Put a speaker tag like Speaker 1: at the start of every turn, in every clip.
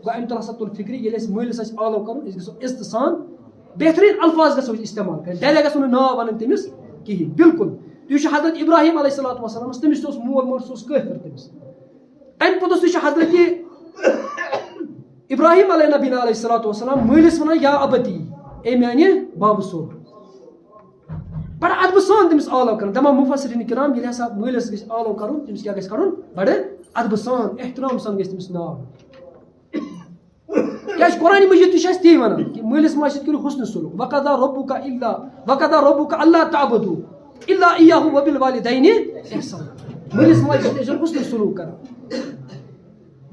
Speaker 1: گو امہِ تل ہسا تُل فِکرِ ییٚلہِ اَسہِ مٲلِس آسہِ آلو کَرُن أسۍ گژھو عزتہٕ سان بہتریٖن الفاظ گژھو أسۍ استعمال کَرٕنۍ ڈایریکٹ گژھو نہٕ ناو وَنٕنۍ تٔمِس کِہیٖنۍ بالکل تہِ چھُ حضرت ابراہیم علیہ الصلوۃ والسلام تٔمِس تہِ اوس مول موج سُہ اوس کٲفِر تٔمِس اَمہِ پوٚتُس تہِ چھُ حضرت ابراہیم علیہ نبینا علیہ الصلوۃ والسلام مٲلِس وَنان یا ابتی اے میانہِ بابہٕ صوب بڑٕ ادبہٕ سان تٔمِس آلو کَرُن دَپان مُفسریٖن کرام ییٚلہِ ہسا مٲلِس گژھِ آلو کَرُن تٔمِس کیاہ گژھِ کَرُن بڑٕ ادبہٕ سان احترام سان گژھِ تٔمِس ناو کیازِ قرآنِ مجیٖد تہِ چھُ اَسہِ تی وَنان کہِ مٲلِس ماجہِ سۭتۍ کٔرِو حُسنہِ سلوٗک وقدا ربُکا اللہ تعبدو الا ایاہو وبالوالدین احسانا مٲلِس ماجہِ سۭتۍ ٲسۍ زیو حُسنہِ سلوٗک کران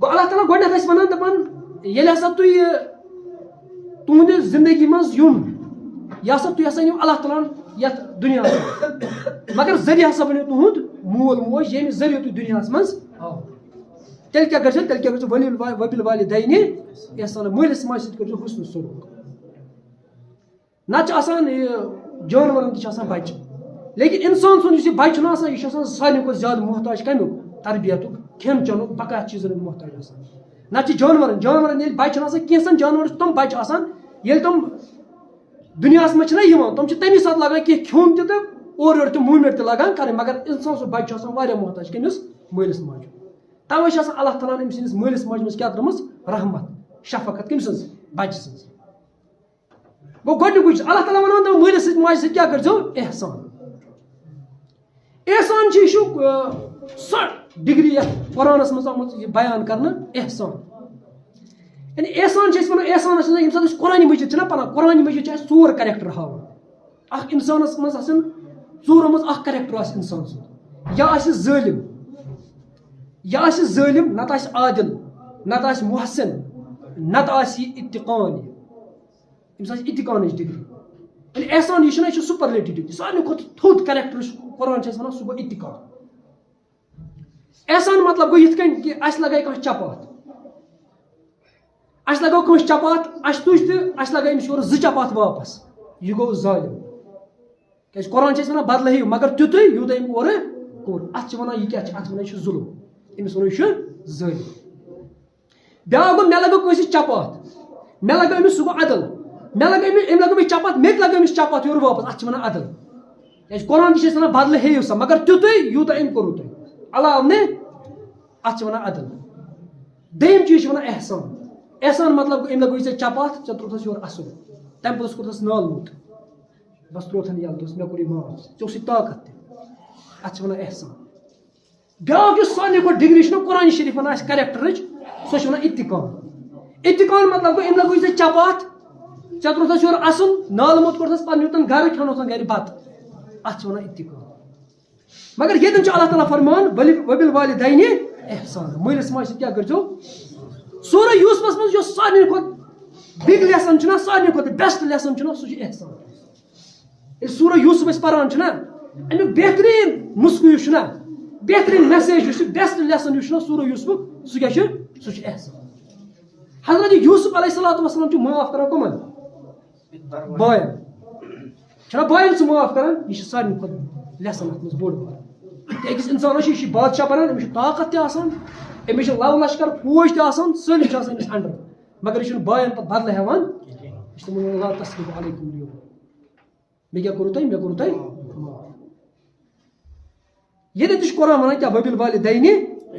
Speaker 1: گوٚو اللہ تعالیٰ گۄڈٕنیتھ ٲسۍ وَنان دَپان ییٚلہِ ہسا تُہۍ تُہنٛدِ زندگی منٛز یُن یہِ ہسا تُہۍ ہسا أنِو اللہ تعالیٰ ہن یتھ دُنیاہس منٛز مگر ذٔریعہٕ ہسا بنیو تُہُنٛد مول موج ییٚمہِ ذٔریعہٕ تُہۍ دُنیاہس منٛز آو تیٚلہِ کیاہ کٔرزیٚو وبالوالدین احسانا مٲلِس ماجہِ سۭتۍ کٔرزیٚو حُسنہِ سلوٗک نتہٕ چھِ آسان جانورن تہِ چھِ آسان بچہِ لیکن انسان سُنٛد یُس یہِ بچہِ چھُنہ آسان یہِ چھُ آسان ساروی کھۄتہٕ زیادٕ محتاج کمیُک تربیتُک کھٮ۪ن چٮ۪نُک بقایت چیٖزن ہُنٛد محتاج آسان نتہٕ چھِ جانورن ییٚلہِ بچہِ چھُنہ آسان کینٛژن جانورن چھِ تِم بچہِ آسان ییٚلہِ تِم دُنیاہس منٛز چھِنہ یِوان تِم چھِ تمی ساتہٕ لگان کینٛہہ کھیوٚن تہِ تہٕ اورٕ یورٕ تہِ موٗمینٹ تہِ لگان کرٕنۍ مگر انسان سُنٛد بچہِ چھُ آسان واریاہ محتاج کٔمِس مٲلِس ماجہِ توے چھِ آسان اللہ تعالیٰ ہن أمۍ سٕنٛدِس مٲلِس ماجہِ منٛز کیاہ ترٲمٕژ رحمت شفقت کٔمۍ سٕنٛز بچہِ سٕنٛز گوٚو گۄڈنیُکُے چھُ اللہ تعالیٰ ونان مٲلِس سۭتۍ ماجہِ سۭتۍ کیاہ کٔرزیٚو احسان احسان چھُ یہِ چھُ سۄ ڈگری یتھ قرآنس منٛز آمٕژ یہِ بیان کرنہٕ احسان یعنی احسان چھِ أسۍ وَنان احسانس چھِ ییٚمہِ ساتہٕ أسۍ قرآنِ مجیٖد چھِنہ پران قرآنِ مجیٖد چھِ اَسہِ ژور کریکٹر ہاوان اکھ انسانس منٛز آسان ژورو منٛز اکھ کریکٹر آسہِ انسان سُنٛد یا آسہِ ظٲلِم نتہٕ آسہِ عادل نتہٕ آسہِ محسن نتہٕ آسہِ یہِ اتقان أمِس آسہِ اتقانٕچ ڈگری ییٚلہِ احسان یہِ چھُنہ یہِ چھُ سُپرلیٹِو ڈگری ساروی کھۄتہٕ تھوٚد کریکٹر یُس قرآن چھِ أسۍ وَنان سُہ گوٚو اتقان احسان مطلب گوٚو یِتھ کٔنۍ کہِ اَسہِ لگایہِ کانٛہہ چپاتھ اَسہِ لگٲو کٲنٛسہِ چپاتھ اَسہِ تُج تہٕ اَسہِ لگایہِ أمِس یورٕ 2 چپاتھ واپس یہِ گوٚو ظٲلِم کیازِ قرآن چھِ أسۍ وَنان بدلہٕ ہیٚیِو مگر تیُتُے یوٗتاہ أمۍ اورٕ کوٚر اَتھ چھِ وَنان یہِ کیاہ چھِ اَتھ وَنان یہِ چھُ ظُلم أمِس وَنو یہِ چھُ ظٲلِم بیٛاکھ گوٚو مےٚ لگٲو کٲنٛسہِ چپاتھ مےٚ لگٲو أمِس سُہ گوٚو عدل أمۍ لگٲو مےٚ چپاتھ مےٚ تہِ لگٲو أمِس چپاتھ یورٕ واپس اَتھ چھِ وَنان عدل کیازِ قرآن تہِ چھِ أسۍ وَنان بدلہٕ ہیٚیِو سا مگر تیُتُے یوٗتاہ أمۍ کوٚروٕ تۄہہِ علاوٕ نہٕ اَتھ چھِ وَنان عدل دوٚیِم چیٖز چھِ وَنان احسان مطلب گوٚو أمۍ لگٲوٕے ژےٚ چپاتھ ژےٚ تروتھس یورٕ اَصٕل تَمہِ پوٚتُس کوٚرتھس نالہٕ موٚت بس تروتھن یَلہٕ دوٚپُس مےٚ کوٚرُے معاف ژےٚ اوسُے طاقت تہِ اَتھ چھِ وَنان احسان بیٛاکھ یُس سارنٕے کھۄتہٕ ڈگری چھُنہ قرآنِ شریٖف وَنان اَسہِ کریکٹرٕچ سۄ چھِ وَنان اتقان مطلب گوٚو أمۍ لگٲوٕے ژےٚ چپاتھ ژےٚ تروتھس یورٕ اَصٕل نالہٕ موٚت کوٚرتھس پَتہٕ نیوٗتن گرٕ کھٮ۪نوتھن گرِ بتہٕ اَتھ چھِ وَنان اتقان مگر ییٚتٮ۪ن چھُ اللہ تعالیٰ فرمان وبالوالدین احسان مٲلِس ماجہِ سۭتۍ کیاہ کٔرزیٚو سورہ یوٗسفس منٛز یۄس سارنٕے کھۄتہٕ بِگ لیسن چھُنہ سارنٕے کھۄتہٕ بیسٹ لیسن چھُنہ سُہ چھُ احسان ییٚلہِ سورہ یوٗسف أسۍ پران چھِنہ امیُک بہتریٖن نُسخہٕ یُس چھُنہ بہتریٖن میسیج یُس چھُ بیسٹ لیسن یُس چھُنہ سورہ یوٗسفُک سُہ کیاہ چھُ سُہ چھُ احسان حضرت یوٗسف علیہ الصلوۃ والسلام چھُ معاف کران کٕمن باین چھُنہ باین سُہ معاف کران یہِ چھُ سارنٕے کھۄتہٕ لیسن اتھ منٛز بوٚڑ بار أکِس انسانس یہِ چھُ بادشاہ بنان أمِس چھُ طاقت تہِ آسان أمِس چھُ لو لشکر فوج تہِ آسان سٲلِم چھُ آسان أمِس انڈر مگر یہِ چھُنہٕ باین پتہٕ بدلہٕ ہٮ۪وان یہِ چھُ تِمن لا تسلیٖمُ علیکُم اليوم مےٚ کیاہ کوٚروٕ تۄہہِ معاف ییٚتٮ۪ن تہِ چھُ قرآن وَنان کیاہ وبالوالدین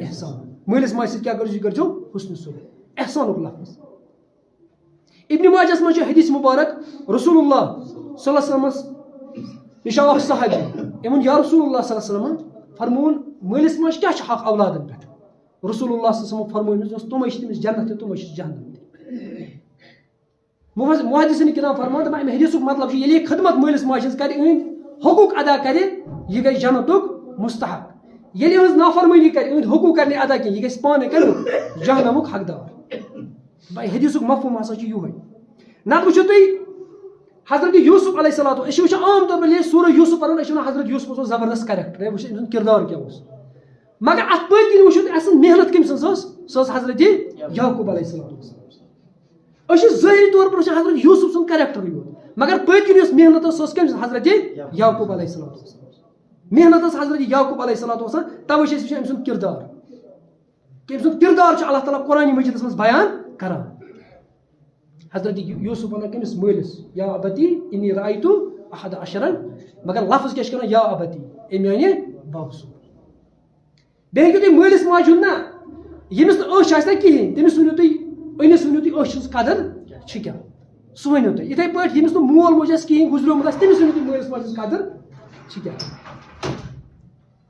Speaker 1: احسان مٲلِس ماجہِ سۭتۍ کیاہ کٔرزیٚو یہِ کٔرزیٚو حُسنہِ سلوٗک احسانُک لفظ ابنِ ماجہس منٛز چھُ حدیث مُبارک رسول اللہ صلی اللہ علیہ وسلمس نِش آو اکھ صحابی أمۍ ووٚن یا رسول اللہ صلی اللہ علیہ وسلم فرمووُن مٲلِس ماجہِ کیاہ چھُ حق اولادن پٮ۪ٹھ رسول اللہ صلی اللہ علیہ وسلم فرمووُن تِمے چھِ تٔمِس جنت تہِ تِمے چھِ جہنم تہِ محدثیٖن کرام فرمان دَپان اَمہِ حدیثُک مطلب چھُ ییٚلہِ یہِ خدمت مٲلِس ماجہِ ہٕنٛز کرِ أہٕنٛدۍ حقوٗق ادا کرِ یہِ گژھِ جنتُک مستحق ییٚلہِ یِہٕنٛز نافرمٲنی کرِ أہٕنٛدۍ حقوٗق کرِ نہٕ ادا کینٛہہ یہِ گژھِ پانے کَمیُک جہنمُک حقدار حدیثُک مفہوٗم ہسا چھُ یِہوے نتہٕ وٕچھِو تُہۍ حضرت یوٗسف علیہ الصلوۃ أسۍ چھِ وٕچھان عام طور پر ییٚلہِ سورہ یوٗسف پران أسۍ چھِ وَنان حضرت یوٗسفس اوس زبردست کریکٹر ہے وٕچھ أمۍ سُنٛد کِردار کیاہ اوس مگر اتھ پٔتۍ کِنۍ وٕچھِو تُہۍ اَسہِ سٕنٛز محنت کٔمۍ سٕنٛز ٲس سۄ ٲس حضرت یعقوٗب علیہ الصلوۃ والسلام أسۍ چھِ ظٲہری طور پر وٕچھان حضرت یوٗسف سُنٛد کریکٹرٕے یوت مگر پٔتۍ کِنۍ یۄس محنت ٲس سۄ ٲس کٔمۍ سٕنٛز حضرت یعقوٗب علیہ الصلوۃ والسلام محنت ٲس حضرت یعقوٗب علیہ الصلوۃ والسلام توے چھِ أسۍ وٕچھان أمۍ سُنٛد کِردار کہِ أمۍ سُنٛد کِردار چھُ اللہ تعالیٰ قرآنِ مجیٖدس منٛز بیان کران. حضرت یوسف ونان کٔمِس مٲلِس یا ابتی انی رأیتو احد عشرن, مگر لفظ کیٛاہ چھِ کران یا ابتی اے میانہِ بب صوب. بیٚیہِ ہیٚکِو تُہۍ مٲلِس ماجہِ ہُنٛد نہ ییٚمِس نہٕ أچھ آسہِ نہ کِہیٖنۍ تٔمِس ؤنِو تُہۍ أنِس ؤنِو تُہۍ أچھ ہٕنٛز قدر چھِ کیٛاہ, سُہ ؤنِو تُہۍ. یِتھٕے پٲٹھۍ ییٚمِس نہٕ مول موج آسہِ کِہیٖنۍ گُزریومُت آسہِ تٔمِس ؤنِو تُہۍ مٲلِس ماجہِ ہٕنٛز قدر چھِ کیٛاہ.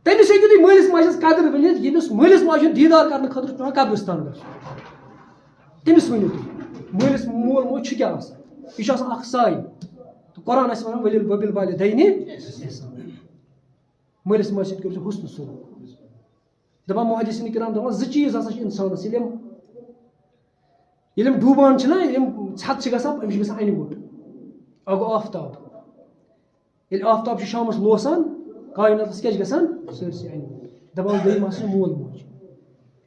Speaker 1: تٔمِس ہیٚکِو تُہۍ مٲلِس ماجہِ ہٕنٛز قدر ؤنِتھ ییٚمِس مٲلِس ماجہِ ہُنٛد دیٖدار کرنہٕ خٲطرٕ چھُ پیٚوان قبرِستان گژھُن. تٔمِس ؤنِو تُہۍ مٲلِس مول موج چھُ کیٛاہ آسان, یہِ چھُ آسان اکھ سایہِ. تہٕ قرآن آسہِ وَنان وبِل والدینِ احسانا, مٲلِس ماجہِ سۭتۍ کٔرِو حُسنُ سلوٗک. دَپان محدثیٖن کرام دَپان زٕ چیٖز ہسا چھِ اِنسانَس ییٚلہِ یِم ڈوٗبان چھِنہ یِم ژھٮ۪تہٕ چھِ گژھان أمِس چھِ گژھان اَنہِ گوٚٹ. اکھ گوٚو آفتاب, ییٚلہِ آفتاب چھُ شامَس لوسان کایناتَس کیٛاہ چھِ گژھان سٲرسٕے اَنہِ گوٚٹ. دَپان دوٚیِم ہسا چھُ مول موج.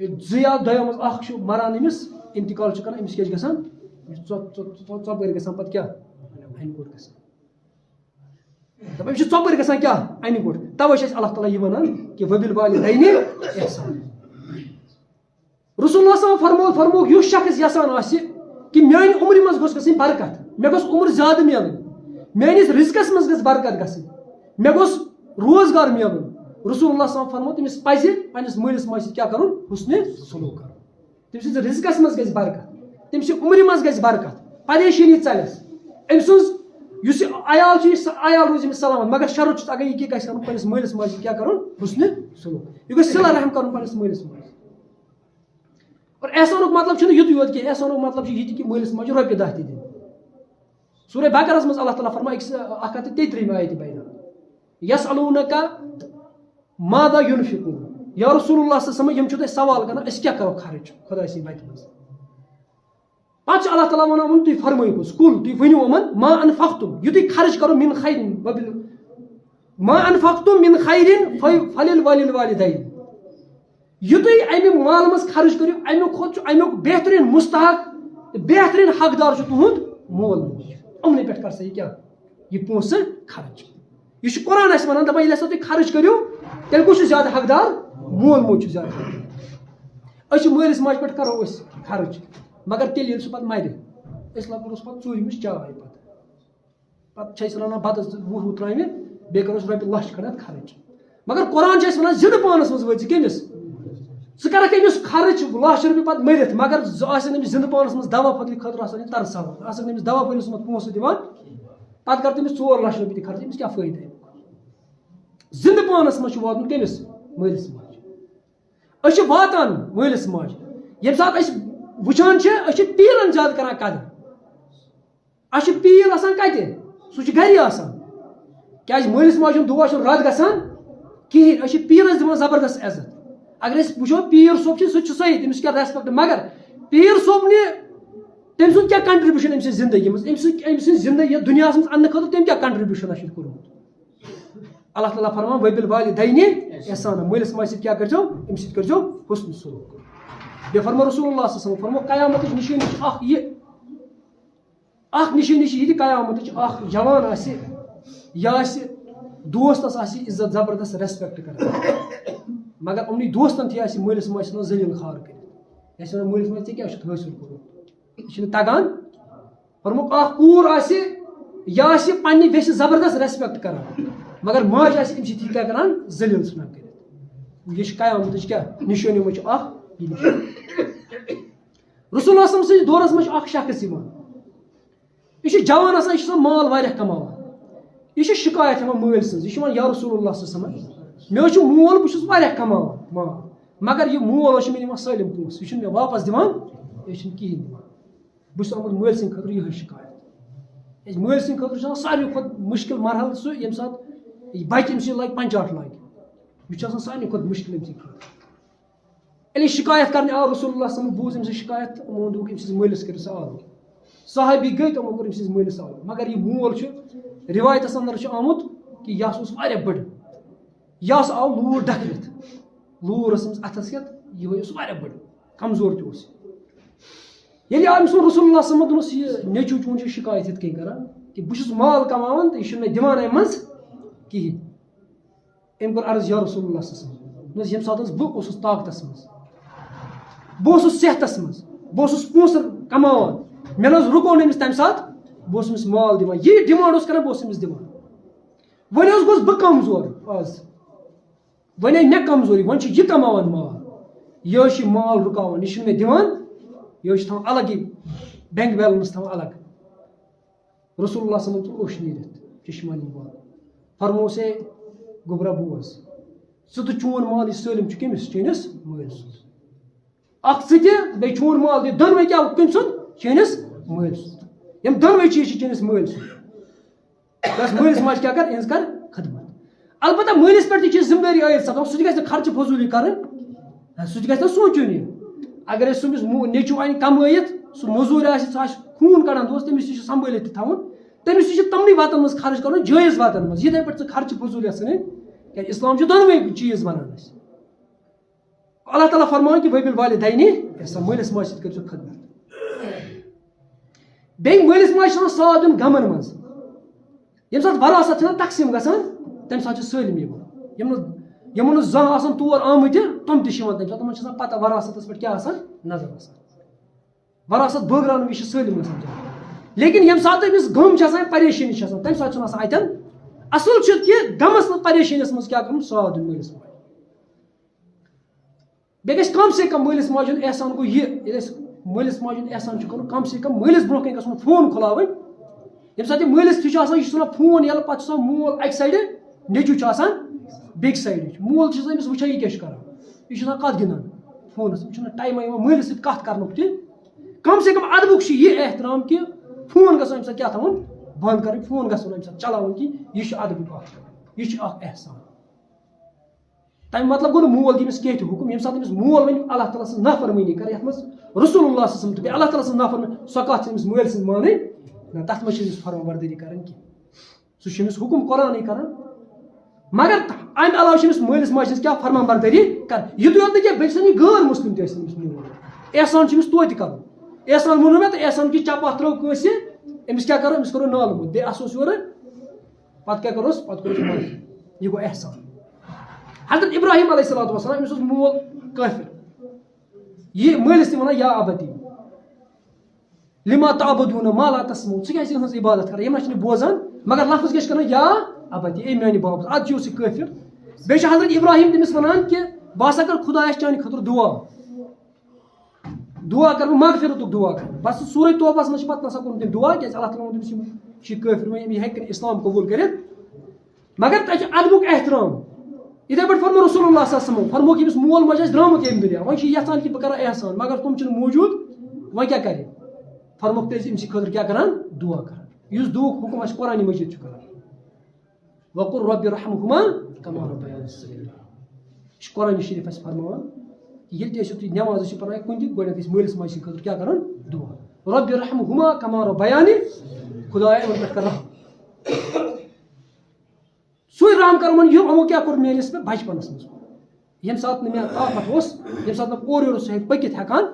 Speaker 1: ییٚلہِ زٕ یا دۄیو منٛز اکھ چھُ مَران أمِس اِنتقال چھُ کران أمِس کیٛاہ چھِ گژھان أمِس ژۄپٲرۍ گژھان پَتہٕ کیٛاہ اَنہِ گوٚٹ گژھان. دَپان أمِس چھِ ژۄپٲرۍ گژھان کیٛاہ اَنہِ گوٚٹ. تَوَے چھِ اَسہِ اللہ تعالیٰ یہِ وَنان کہِ وبِل والدینِ احسانا. رسول اللہ صلی اللہ علیہ وسلم فرمووُکھ یُس شخص یژھان آسہِ کہِ میانہِ عمرِ منٛز گوٚژھ گژھٕنۍ برکت, مےٚ گوٚژھ عمر زیادٕ میلٕنۍ, میٲنِس رِزقس منٛز گژھِ برکت گژھٕنۍ, مےٚ گوٚژھ روزگار میلُن. رسول اللہ صلی اللہ علیہ وسلم فرموو تٔمِس پَزِ پنٛنِس مٲلِس ماجہِ سۭتۍ کیٛاہ کَرُن حُسنِ سلوٗک کَرُن. تٔمۍ سٕنٛدِس رِزقس منٛز گژھِ برکت, تٔمۍ سٕنٛدِ عمرِ منٛز گژھِ برکت, پریشٲنی ژَلٮ۪س, أمۍ سٕنٛز یُس یہِ عیال چھُ یہِ عیال روزِ أمِس سلامت. مگر شرط چھُ اگر یہِ کیٛاہ گژھِ کَرُن پنٛنِس مٲلِس ماجہِ سۭتۍ کیٛاہ کَرُن حُسنِ سلوٗک, یہِ گژھِ صلہ رحم کَرُن پنٛنِس مٲلِس ماجہِ. اور احسانُک مطلب چھُنہٕ یُتُے یوت کینٛہہ, احسانُک مطلب چھُ یہِ تہِ کہِ مٲلِس ماجہِ رۄپیہِ دَہ تہِ دِنۍ. سورہ بقرہَس منٛز اللہ تعالیٰ فرماو 133 آیتہِ بیان یسألوٗنَکَ ماذا يُنفِقوٗن, یا رسول اللہ صلی اللہ علیہ وسلم یِم چھِو تۄہہِ سوال کران أسۍ کیٛاہ کرو خرٕچ خۄداے سٕنٛدِ وَتہِ منٛز. پتہٕ چھُ اللہ تعالیٰ وَنان تُہۍ فرمٲیِوُس کُل تُہۍ ؤنِو یِمن ما انفقتُم یہِ تُہۍ خرٕچ کرو مِن خیرٍ ما انفقتُم مِن خیرٍ فلِلوالدین, یہِ تُہۍ اَمہِ مالہٕ منٛز خرٕچ کٔرِو اَمیُک کھۄتہٕ چھُ اَمیُک بہتریٖن مُستحق تہٕ بہتریٖن حقدار چھُ تُہُنٛد مول موج. یِمنٕے پٮ۪ٹھ کر سا یہِ کیٛاہ یہِ پونٛسہٕ خرٕچ. یہِ چھُ قرآن اَسہِ وَنان دَپان ییٚلہِ ہسا تُہۍ خرٕچ کٔرِو تیٚلہِ کُس چھُ زیادٕ حقدار, مول موج چھُ زیادٕ حقدار. أسۍ چھِ مٲلِس ماجہِ پٮ۪ٹھ کرو أسۍ خرٕچ, مگر تیٚلہِ ییٚلہِ سُہ پَتہٕ مَرِ أسۍ لاگوس پَتہٕ ژوٗرمِس چاے, پَتہٕ چھِ أسۍ رَنان بَتَس 20 ترٛامہِ بیٚیہِ کَرو أسۍ رۄپیہِ لَچھ کھنٛڈ خرٕچ. مگر قرآن چھُ اَسہِ وَنان زِندٕ پانَس منٛز وٲتۍ ژٕ کٔمِس, ژٕ کَرکھ أمِس خرٕچ لَچھ رۄپیہِ پَتہٕ مٔرِتھ, مگر آسن أمِس زِندٕ پانَس منٛز دوا پھٔکرِ خٲطرٕ آسان یہِ ترسان, آسن أمِس دوا پھٔلِس منٛز پونٛسہٕ دِوان, پَتہٕ کر تٔمِس 4 لَچھ رۄپیہِ تہِ خرٕچ, أمِس کیٛاہ فٲیدٕ اَمیُک. زِندٕ پانَس منٛز چھُ واتُن کٔمِس مٲلِس ماجہِ. أسۍ چھِ واتان مٲلِس ماجہِ ییٚمہِ ساتہٕ أسۍ وٕچھان چھِ أسۍ چھِ پیٖرَن زیادٕ کران قدر. اَسہِ چھُ پیٖر آسان کَتہِ, سُہ چھُ گرِ آسان, کیازِ مٲلِس ماجہِ ہُنٛد دُعا چھُنہٕ رد گژھان کِہینۍ. أسۍ چھِ پیٖرَس دِوان زبردست عزت. اگر أسۍ وٕچھو پیٖر صٲب چھُ سُہ تہِ چھُ صحیح, تٔمِس کیٛاہ ریسپیکٹ, مگر پیٖر صٲبنہِ تٔمۍ سُنٛد کیٛاہ کنٹربیوٗشن أمۍ سٕنٛزِ زندگی منٛز, أمۍ سٕنٛز زندگی یَتھ دُنیاہَس منٛز اَننہٕ خٲطرٕ تٔمۍ کیٛاہ کنٹربیوٗشن چھُ کوٚرمُت. اللہ تعالیٰ فرمان وبِل والدین احسانا, مٲلِس ماجہِ سۭتۍ کیٛاہ کٔرۍزیو أمِس سۭتۍ کٔرۍزیو حُسنُ سلوٗک. بیٚیہِ فرمو رسول اللہ صلی اللہ علیہ وسلم فرمو قیامتٕچ نِشٲنی چھِ اکھ یہِ, اکھ نِشٲنی چھِ یہِ تہِ قیامتٕچ اکھ جوان آسہِ یا آسہِ دوستس آسہِ عزت زبردست ریسپیکٹ کران, مگر یِمنٕے دوستن تہِ آسہِ مٲلِس ماجہِ سۭتۍ ذلیٖل خار کٔرِتھ. أسۍ وَنو مٲلِس ماجہِ ژےٚ کیٛاہ چھُتھ حٲصِل کوٚرمُت, یہِ چھُنہٕ تگان. فرموکھ اکھ کوٗر آسہِ یہِ آسہِ پننہِ ویسہِ زبردست ریسپیکٹ کران, مگر ماجہِ آسہِ أمۍ سۭتۍ یہِ کیٛاہ کران ذلیٖل ژھٕنان کٔرِتھ. یہِ چھِ قیامتٕچ کیٛاہ نِشٲنیو منٛز چھُ اکھ یہِ نِشٲنی. رسول اللہ صلی اللہ علیہ وسلم سٕنٛدِس دورس منٛز چھُ اکھ شخص یِوان, یہِ چھُ جوان آسان, یہِ چھُ آسان مال واریاہ کماوان, یہِ چھُ شِکایت ہٮ۪وان مٲلۍ سٕنٛز, یہِ چھُ وَنان یا رسول اللہ صلی اللہ علیہ وسلم مےٚ حظ چھُ مول, بہٕ چھُس واریاہ کماوان مال, مگر یہِ مول حظ چھُ مےٚ دِوان سٲلِم پونٛسہٕ, یہِ چھُنہٕ مےٚ واپس دِوان, یہِ چھُنہٕ کِہینۍ دِوان. بہٕ چھُس آمُت مٲلۍ سٕنٛدِ خٲطرٕ یِہے شِکایت. کیٛازِ مٲلۍ سٕنٛدِ خٲطرٕ چھُ آسان ساروی کھۄتہٕ مُشکِل مرحلہٕ سُہ ییٚمہِ ساتہٕ بچہِ أمۍ سٕنٛدِ لگہِ 65 لاگہِ, یہِ چھُ آسان ساروی کھۄتہٕ مُشکِل أمۍ سٕنٛدِ خٲطرٕ. ییٚلہِ یہِ شِکایت کرنہِ آو رسول اللہ صلی اللہ علیہ وسلم, بوٗز أمۍ سٕنٛز شِکایت تہٕ یِمو دوٚپُکھ أمۍ سٕنٛدِس مٲلِس کٔرِو سا آلو. صحابی گٔے تِمو کوٚر أمۍ سٕنٛدِس مٲلِس آلو, مگر یہِ مول چھُ رِوایتس اندر چھُ آمُت کہِ یہِ ہسا اوس واریاہ بٔڑ, یہِ ہسا آو لوٗر ڈکھرِتھ, لوٗر ٲس أمِس اَتھس کٮ۪تھ, یِہوے اوس واریاہ بٔڑ, کمزور تہِ اوس. ییٚلہِ آو أمۍ سُنٛد رسول اللہ صلی اللہ علیہ وسلم دوٚپنس یہِ نیٚچوٗ چون چھُ شِکایت یِتھ کٔنۍ کران کہِ بہٕ چھُس مال کماوان تہٕ یہِ چھُنہٕ مےٚ دِوان اَمہِ منٛز کِہینۍ. أمۍ کوٚر عرض یا رسول اللہ صلی اللہ علیہ وسلم, ییٚمہِ ساتہٕ بہٕ اوسُس طاقتس منٛز, بہٕ اوسُس صحتس منٛز, بہت پونس کمان مے رکو نمس تمہ سات بہت مال دان یہ ڈمانڈ کران بہت دان ون گوس بہ کمزور آز ون آئی مے کمزوری ون یہ کمان مال یہ مال رکاوان یہ مے دان یہ تھوان الگ یہ بینک بیلنس تھوان الگ رسول اللہ صلی اللہ علیہ وسلم اوش نیرت چشمانی بال فرموس ہے گوبرا بوز ژٕ تہٕ چون مال یہ سٲلِم چھُ کٔمِس چٲنِس مٲلۍ سُنٛد اکھ ژٕ تہِ بیٚیہِ چون مال تہِ دۄنوَے کیٛاہ کٔمۍ سُنٛد چٲنِس مٲلۍ سُنٛد یِم دۄنوَے چیٖز چھِ چٲنِس مٲلۍ سُنٛد بس مٲلِس ماجہِ کیٛاہ کر یِہٕنٛز کر خدمت البتہ مٲلِس پٮ۪ٹھ تہِ چھِ ذمہٕ دٲری عٲید سپدان سُہ تہِ گژھِ نہٕ خرچہٕ فضوٗلی کَرٕنۍ سُہ تہِ گژھِ نہٕ سونٛچُن یہِ اگر أسۍ سٔمِس نیٚچوٗ اَنہِ کمٲیِتھ سُہ موٚزوٗرۍ آسہِ سُہ آسہِ خوٗن کڑان دوس تٔمِس تہِ چھُ سنبھٲلِتھ تہِ تھاوُن تٔمِس تہِ چھُ تمنٕے وَتَن منٛز خرٕچ کَرُن جٲیز وَتَن منٛز یِتھَے پٲٹھۍ ژٕ خرچہٕ فضوٗلی ژھٕنٕنۍ کیٛازِ اِسلام چھُ دۄنوَے چیٖز وَنان اَسہِ اللہ تعالیٰ فرمان کہ وبِل والدینِ احسان مٲلِس ماجہِ سۭتۍ کٔرۍزیو خدمت بیٚیہِ مٲلِس ماجہِ چھُ آسان ساتھ دیُن غمَن منٛز ییٚمہِ ساتہٕ وراثت چھُنہ تقسیٖم گژھان تَمہِ ساتہٕ چھِ سٲلِم یِوان یِمن نہٕ زانٛہہ آسان تور آمٕتۍ تِم تہِ چھِ یِوان تَمہِ ساتہٕ تِمن چھِ آسان پتہ وراثتس پٮ۪ٹھ کیٛاہ آسان نظر آسان وراثت بٲگراونہٕ وِزِ چھِ سٲلِم گژھان لیکن ییٚمہِ ساتہٕ أمِس غم چھِ آسان پریشٲنی چھِ آسان تَمہِ ساتہٕ چھُنہٕ آسان اَتٮ۪ن اصل چھُ کہِ غمس منٛز پریشٲنیَس منٛز کیٛاہ کَرُن ساتھ دیُن مٲلِس ماجہِ بیٚیہِ گژھِ کم سے کم مٲلِس ماجہِ ہُنٛد احسان گوٚو یہِ ییٚلہِ أسۍ مٲلِس ماجہِ ہُنٛد احسان چھُ کَرُن کم سے کم مٲلِس برونٛہہ کَنۍ گژھُن فون کھُلاوٕنۍ ییٚمہِ ساتہٕ یہِ مٲلِس تہِ چھُ آسان یہِ چھُ ژھٕنان فون ییٚلہٕ پتہٕ چھُ آسان مول اَکہِ سایڈٕ نیٚچوٗ چھُ آسان بیٚکہِ سایڈٕچ مول چھُ آسان أمِس وٕچھان یہِ کیٛاہ چھُ کران یہِ چھُ آسان کتھ گِنٛدان فونس أمِس چھُنہٕ ٹایما یِوان مٲلِس سۭتۍ کتھ کرنُک تہِ کم سے کم ادبُک چھُ یہِ احترام کہِ فون گژھو اَمہِ ساتہٕ کیٛاہ تھاوُن بنٛد کَرٕنۍ فون گژھو نہٕ اَمہِ ساتہٕ چلاوُن کینٛہہ یہِ چھُ ادبُک اکھ یہِ چھُ اکھ احسان تَمہِ مطلب گوٚو نہٕ مول دِ أمِس کینٛہہ تہِ حُکُم ییٚمہِ ساتہٕ أمِس مول وَنہِ اللہ تعالیٰ سٕنٛز نافرمٲنی کَرِ یَتھ منٛز رسول اللہ صلی اللہ علیہ وسلم تہٕ بیٚیہِ اللہ تعالیٰ سٕنٛز نافرمٲنی سۄ کَتھ چھِ أمِس مٲلۍ سٕنٛز مانٕنۍ نہ تَتھ منٛز چھِ أمِس فرما بردٲری کَرٕنۍ کینٛہہ سُہ چھُ أمِس حُکُم قرآنٕے کران مگر اَمہِ علاوٕ چھِ أمِس مٲلِس ماجہِ ہٕنٛز کیٛاہ فرما بردٲری کَرٕنۍ یُتُے یوت نہٕ کینٛہہ بیٚیہِ چھِ یہِ غٲر مُسلِم تہِ ٲسِن أمِس مول احسان چھُ أمِس توتہِ کَرُن احسان ووٚنوٗ مےٚ تہٕ احسان کہِ چپاہ ترٛٲو کٲنٛسہِ أمِس کیٛاہ کَرو أمِس کَرو نالہٕ موٚت بیٚیہِ اَسوس یورٕ پَتہٕ کیٛاہ کَروس پَتہٕ کوٚرُس مَدد یہِ گوٚو احسان حضرت ابراہیم علیہ الصلوۃ والسلام أمِس اوس مول کٲفِر یہِ مٲلِس تہِ وَنان یا ابدی لما تعبدون ما لا تسمعون ژٕ کیٛازِ یِہٕنٛز عبادت کران یِم نہ چھِنہٕ بوزان مگر لفظ کیٛاہ چھِ کران یا ابدی اے میانہِ بابس اَدٕ چھُ یہِ کٲفِر بیٚیہِ چھُ حضرت ابراہیم تٔمِس وَنان کہِ بہٕ ہسا کَرٕ خۄدایَس چانہِ خٲطرٕ دُعا کَرٕ بہٕ مغفرتُک دُعا کَرٕ بس سورُے توبس منٛز چھِ پَتہٕ نسا کوٚرمُت تٔمۍ دُعا کیٛازِ اللہ تعالیٰ ووٚن تٔمِس یہِ چھُ کٲفِر وۄنۍ یہِ ہیٚکہِ نہٕ اِسلام قبوٗل کٔرِتھ مگر تَتہِ چھُ ادبُک احترام یِتھَے پٲٹھۍ فرمو رسول اللہ صلی اللہ علیہ وسلم فرموکھ ییٚمِس مول موج آسہِ درٛامُت ییٚمہِ دُنیا وۄنۍ چھُ یژھان کہِ بہٕ کَرٕ احسان مگر تِم چھِنہٕ موٗجوٗد وۄنۍ کیٛاہ کَرِ فرموکھ تیٚلہِ أمۍ سٕنٛدِ خٲطرٕ کیٛاہ کران دُعا کران یُس دُعُک حُکُم اَسہِ قرآنِ مجیٖد چھُ کران وقل ربِ ارحمہما کما ربیانی صغیرا یہِ چھُ قرآنِ شریٖف اَسہِ فرماوان ییٚلہِ تہِ ٲسِو تُہۍ نٮ۪ماز ٲسِو پران کُنہِ تہِ گۄڈنٮ۪تھ ٲسۍ مٲلِس ماجہِ سٕنٛدِ خٲطرٕ کیٛاہ کرُن دُعا ربِ ارحمہما کما ربیانی خۄدایا یِمن پٮ۪ٹھ کر رحم سُے رحم کر یِمو کیٛاہ کوٚر میٲنِس پٮ۪ٹھ بچپنس منٛز ییٚمہِ ساتہٕ نہٕ مےٚ طاقت اوس ییٚمہِ ساتہٕ نہٕ اورٕ یورٕ اوس پٔکِتھ ہٮ۪کان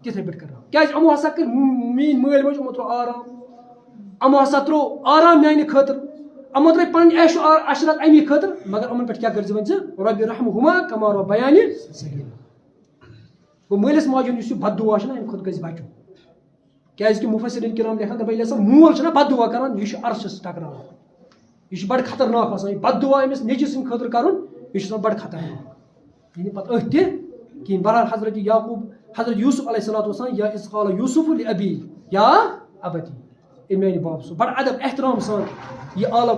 Speaker 1: تِتھٕے پٲٹھۍ کران کیٛازِ یِمو ہسا کٔرۍ میٲنۍ مٲلۍ مٲج یِمو ترٛوو آرام یِمو ہسا ترٛوو آرام میانہِ خٲطرٕ یِمو ترٛٲے پنٕنۍ عیش و عشرت اَمی خٲطرٕ مگر یِمن پٮ۪ٹھ کیٛاہ کٔرۍ زِ وۄنۍ ژٕ ربِ رحمہما کما ربیانی صغیرا گوٚو مٲلِس ماجہِ ہُنٛد یُس یہِ بد دُعا چھُنہ اَمہِ کھۄتہٕ گژھِ بچُن کیٛازِکہِ مُفسِریٖن کِرام لیکھان دَپان ییٚلہِ ہسا مول چھُنہ بد دُعا کران یہِ چھُ عرشس ٹکراوان یہِ چھُ بڑٕ خطرناک آسان یہِ بد دُعا أمِس نیٚچوِ سٕنٛدِ خٲطرٕ کرُن یہِ چھُ آسان بڑٕ خطرناک یہِ نہٕ پتہٕ أتھۍ تہِ کِہیٖنۍ بہرحال حضرت یعقوٗب حضرت یوٗسف علیہ الصلوۃ والسلام یا اذ قال یوٗسف لأبی یا ابتی اے میانہِ باب سُہ بڑٕ ادب احترام سان یہِ عالم